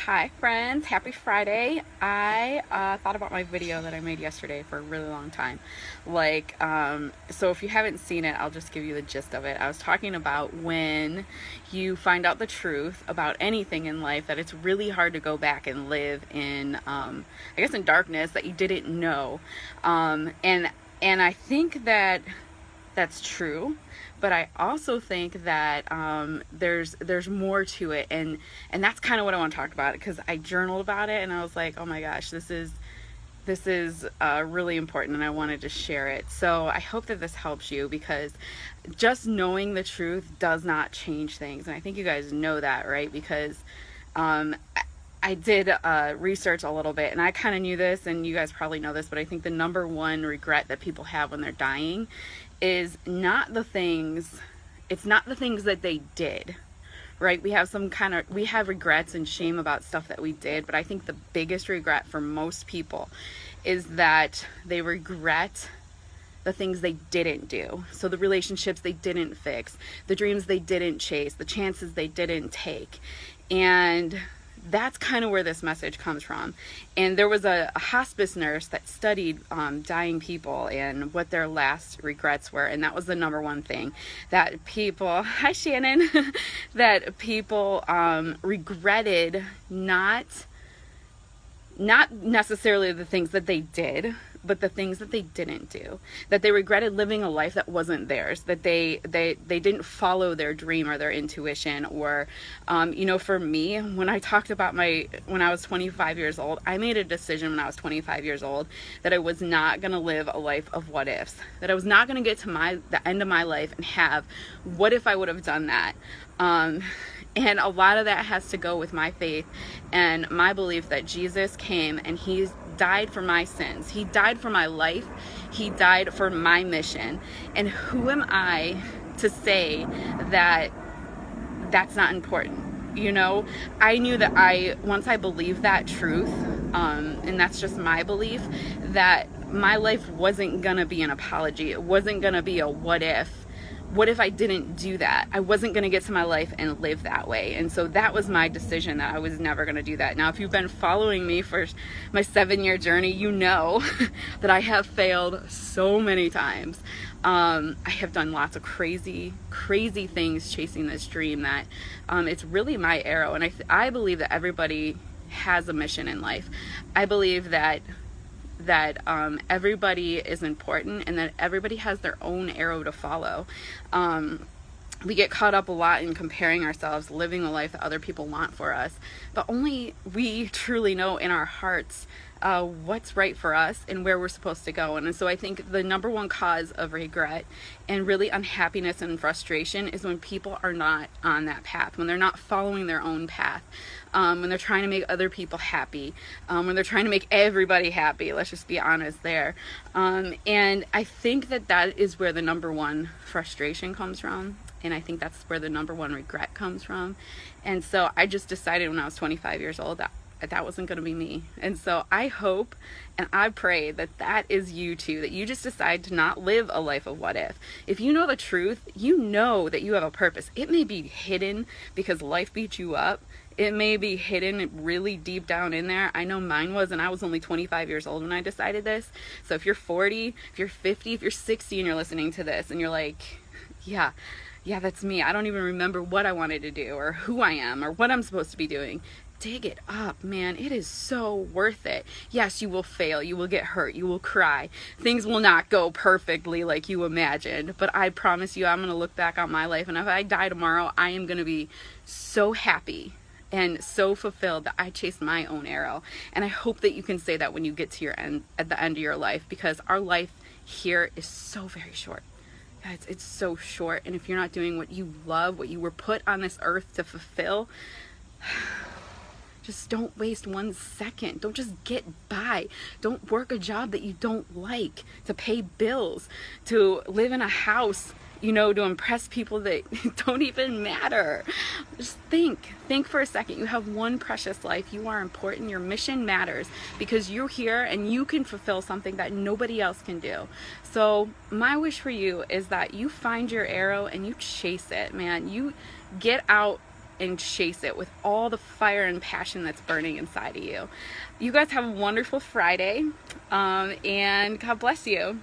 Hi friends, happy Friday. I thought about my video that I made yesterday for a really long time. So if you haven't seen it, I'll just give you the gist of it. I was talking about when you find out the truth about anything in life, that it's really hard to go back and live in, in darkness that you didn't know. And I think that that's true, but I also think that there's more to it, and that's kind of what I want to talk about, because I journaled about it and I was like, oh my gosh, this is really important, and I wanted to share it. So I hope that this helps you, because just knowing the truth does not change things, and I think you guys know that, right? Because um, I did research a little bit, and I kind of knew this, and you guys probably know this, but I think the number one regret that people have when they're dying is not the things, it's not the things that they did, right? We have regrets and shame about stuff that we did, but I think the biggest regret for most people is that they regret the things they didn't do. So the relationships they didn't fix, the dreams they didn't chase, the chances they didn't take. And that's kind of where this message comes from. And there was a hospice nurse that studied dying people and what their last regrets were, and that was the number one thing that people, hi Shannon, that people regretted, not necessarily the things that they did, but the things that they didn't do, that they regretted living a life that wasn't theirs, that they didn't follow their dream or their intuition. Or for me, when I talked about when I was 25 years old, I made a decision when I was 25 years old that I was not going to live a life of what ifs, that I was not going to get to the end of my life and have, what if I would have done that. And a lot of that has to go with my faith and my belief that Jesus came and he died for my sins. He died for my life. He died for my mission. And who am I to say that that's not important? I knew that once I believed that truth, and that's just my belief, that my life wasn't gonna be an apology. It wasn't gonna be a what if I didn't do that? I wasn't going to get to my life and live that way. And so that was my decision, that I was never going to do that. Now, if you've been following me for my 7-year journey, you know that I have failed so many times. I have done lots of crazy things chasing this dream, that it's really my arrow. And I believe that everybody has a mission in life. I believe that everybody is important, and that everybody has their own arrow to follow. We get caught up a lot in comparing ourselves, living the life that other people want for us, but only we truly know in our hearts what's right for us and where we're supposed to go. And so I think the number one cause of regret and really unhappiness and frustration is when people are not on that path, when they're not following their own path, when they're trying to make other people happy, when they're trying to make everybody happy. Let's just be honest there. And I think that is where the number one frustration comes from. And I think that's where the number one regret comes from. And so I just decided when I was 25 years old that wasn't going to be me. And so I hope and I pray that is you too, that you just decide to not live a life of what if. If you know the truth, you know that you have a purpose. It may be hidden because life beat you up. It may be hidden really deep down in there. I know mine was, and I was only 25 years old when I decided this. So if you're 40, if you're 50, if you're 60 and you're listening to this and you're like, yeah, that's me. I don't even remember what I wanted to do or who I am or what I'm supposed to be doing. Dig it up, man. It is so worth it. Yes, you will fail. You will get hurt. You will cry. Things will not go perfectly like you imagined. But I promise you, I'm going to look back on my life, and if I die tomorrow, I am going to be so happy and so fulfilled that I chased my own arrow. And I hope that you can say that when you get to your end, at the end of your life, because our life here is so very short. Guys, it's so short. And if you're not doing what you love, what you were put on this earth to fulfill, just don't waste 1 second. Don't just get by. Don't work a job that you don't like to pay bills, to live in a house, to impress people that don't even matter. Just think for a second. You have one precious life. You are important. Your mission matters because you're here and you can fulfill something that nobody else can do. So my wish for you is that you find your arrow and you chase it, man. You get out and chase it with all the fire and passion that's burning inside of you. You guys have a wonderful Friday, and God bless you.